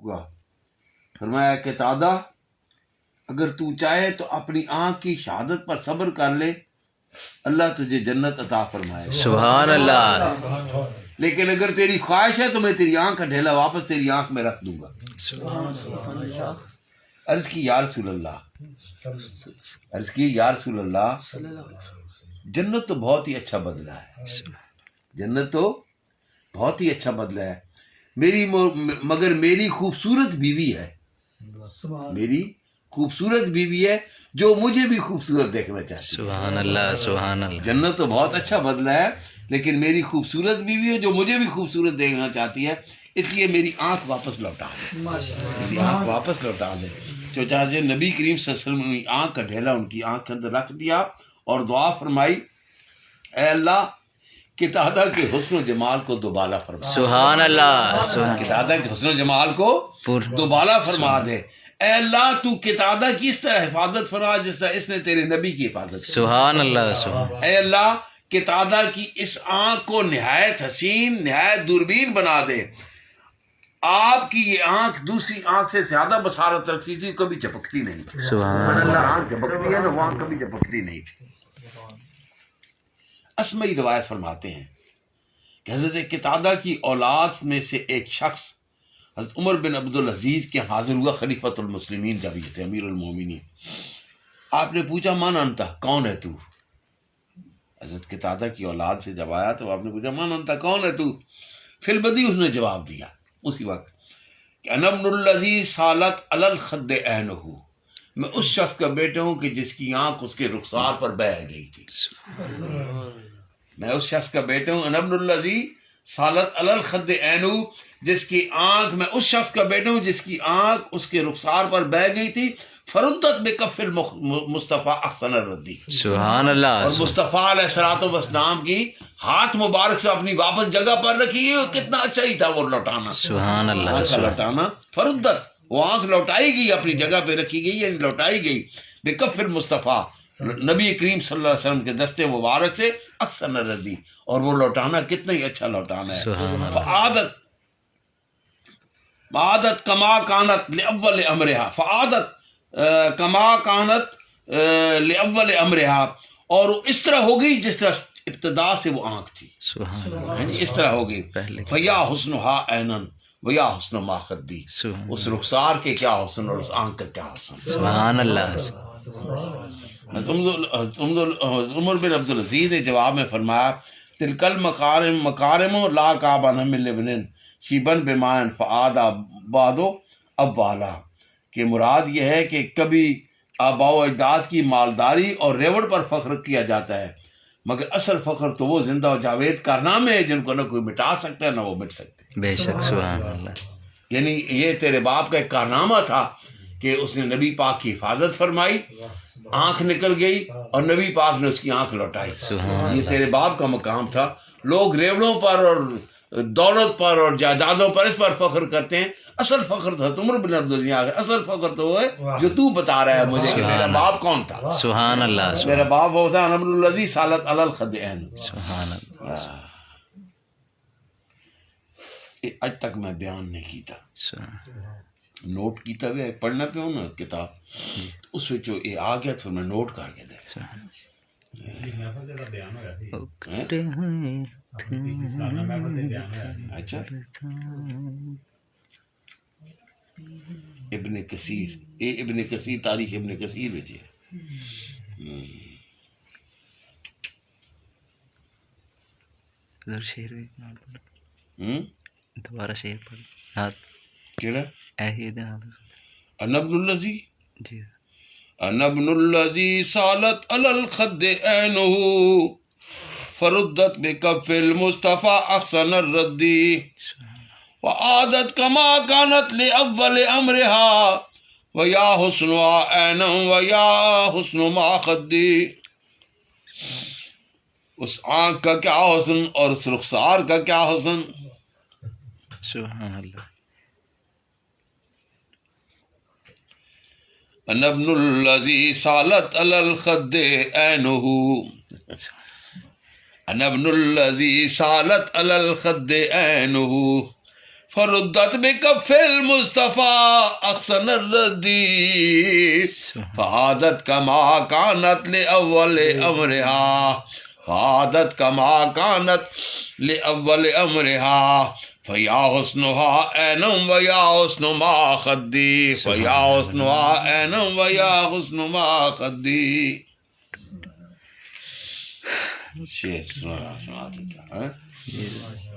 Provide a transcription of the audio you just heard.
ہوا۔ فرمایا کہ قتادہ اگر تو چاہے تو اپنی آنکھ کی شہادت پر صبر کر لے، اللہ تجھے جنت عطا فرمائے۔ سبحان اللہ، لیکن اگر تیری خواہش ہے تو میں تیری آنکھ کا ڈھیلا واپس تیری آنکھ میں رکھ دوں گا۔ عرض کی یا رسول اللہ، عرض کی یا رسول اللہ، جنت تو بہت ہی اچھا بدلہ ہے، جنت تو بہت ہی اچھا بدلہ ہے، مگر میری خوبصورت بیوی ہے، میری خوبصورت بیوی ہے جو مجھے بھی خوبصورت دیکھنا چاہتی ہے۔ سبحان اللہ، سبحان اللہ، جنت تو بہت اچھا بدلہ ہے لیکن میری خوبصورت بیوی ہے جو مجھے بھی خوبصورت دیکھنا چاہتی ہے، اس لیے میری آنکھ واپس لوٹا دے، میری آنکھ واپس لوٹا دے۔ چنانچہ نبی کریم صلی اللہ علیہ وسلم نے آنکھ کا ڈھیلا ان کی آنکھ کے اندر رکھ دیا اور دعا فرمائی، اے اللہ قتادہ کے حسن و جمال کو دوبالا فرما، سبحان اللہ، سبحان قتادہ کے حسن و جمال کو دوبالا فرما دے۔ اے اللہ تو قتادہ کی اس طرح حفاظت فرما جس طرح اس نے تیرے نبی کی حفاظت کی۔ سبحان اللہ، سبحان اے اللہ قتادہ کی اس آنکھ کو نہایت حسین، نہایت دوربین بنا دے۔ آپ کی یہ آنکھ دوسری آنکھ سے زیادہ بصارت رکھتی تھی، کبھی چپکتی نہیں تھی۔ سبحان اللہ آنکھ چپکتی ہے نا، وہ آنکھ کبھی چپکتی نہیں تھی۔ اسمعی روایت فرماتے ہیں کہ حضرت قتادہ کی اولاد میں سے ایک شخص حضرت عمر بن عبدالعزیز کے حاضر ہوا، خلیفۃ المسلمین جب یہ تھے، امیر المومنین۔ آپ نے پوچھا من انت، کون ہے تو؟ حضرت قتادہ کی اولاد سے جب آیا تو آپ نے پوچھا من انت، کون ہے تو؟ فی البدی اس نے جواب دیا اسی وقت کہ انا ابن الذی سالت علی الخد عینہ، میں اس شخص کا بیٹا ہوں کہ جس کی آنکھ اس کے رخسار پر بہہ گئی تھی۔ میں اس شخص کا بیٹا ہوں، انا ابن الذی سالت علی الخد عینہ، جس کی آنکھ، میں اس شخص کا بیٹا ہوں جس کی آنکھ اس کے رخسار پر بہہ گئی تھی۔ فردت بکف المصطفیٰ احسن الردی، سبحان اللہ، اور مصطفیٰ علیہ الصلوۃ والسلام کی ہاتھ مبارک سے اپنی واپس جگہ پر رکھی گئی، اور کتنا اچھا ہی تھا وہ لوٹانا، سبحان اللہ، آنکھ کا لوٹانا۔ فردت، وہ آنکھ لوٹائی گئی، اپنی جگہ پہ رکھی گئی، یعنی لوٹائی گئی بکف المصطفیٰ، نبی کریم صلی اللہ علیہ وسلم کے دستے مبارک سے، احسن الردی، اور وہ لوٹانا کتنا ہی اچھا لوٹانا ہے۔ سبحان اللہ، فعادت کما کانت لاول امرہا، فعادت کما کانت لاول امرہا، اور اس طرح ہو گئی جس طرح ابتدا سے وہ آنکھ تھی، سبحان اللہ، یعنی اس طرح ہو گئی۔ پہلے فیا حسنھا عینن ویا حسن ما خدی، سبحان اس رخسار کے کیا حسن اور اس آنکھ کا کیا حسن۔ سبحان اللہ، عمر بن عبدالعزیز نے جواب میں فرمایا تلک المکارم لا کعبہ من لبن شیبن بمائن فعاد آبادو ابوالا، کہ مراد یہ ہے کہ کبھی آباء و اجداد کی مالداری اور ریوڑ پر فخر کیا جاتا ہے، مگر اصل فخر تو وہ زندہ و جاوید کارنامے ہیں جن کو نہ کوئی مٹا سکتا ہے نہ وہ مٹ سکتے۔ بے شک، سبحان اللہ، یعنی یہ تیرے باپ کا ایک کارنامہ تھا کہ اس نے نبی پاک کی حفاظت فرمائی، آنکھ نکل گئی اور نبی پاک نے اس کی آنکھ لوٹائی۔ سبحان یہ تیرے باپ کا مقام تھا۔ لوگ ریوڑوں پر اور دولت پر اور جائیدادوں پر اس پر فخر کرتے ہیں، اصل فخر تھا عمر بن عبدالعزیز، اصل فخر تو وہ ہے جو تو بتا رہا ہے مجھے کہ میرا باپ کون تھا۔ سبحان اللہ، میرا باپ وہ تھا ابن الذی سالت علی الخد عین۔ سبحان اللہ، اج تک میں بیان نہیں کیتا، سبحان نوٹ کیتا ہوا پڑھنا پہ ہوں نا کتاب، اس وچ یہ آ گیا تو میں نوٹ کر کے دے۔ سبحان اچھا ابن کثیر، اے ابن کثیر، تاریخ ابن کثیر وچ ہے۔ شیر ہوں دوبارہ شیر پڑھ، ہاتھ کیڑا ایہی دن انا ابن الذی، جی، انا ابن الذی سالت علی الخد عینہ فردت بکف المصطفیٰ احسن الردی وعادت کما کانت لاول امرہا ویا حسن عینا ویا حسن ما خدی، اس آنکھ کا کیا حسن اور اس رخسار کا کیا حسن۔ سبحان اللہ، انا ابن الذی سالت علی الخد عینہ، انا ابن الذی سالت علی الخد عینہ فردت بکف المصطفى احسن الردی فعادت کما کانت لأول امرها فعادت کما کانت لأول امرها فیا حسنها عینم ویا حسن ما خدی فیا حسنها عینم ویا حسن ما خدی. شعر سنا دیتا ہے.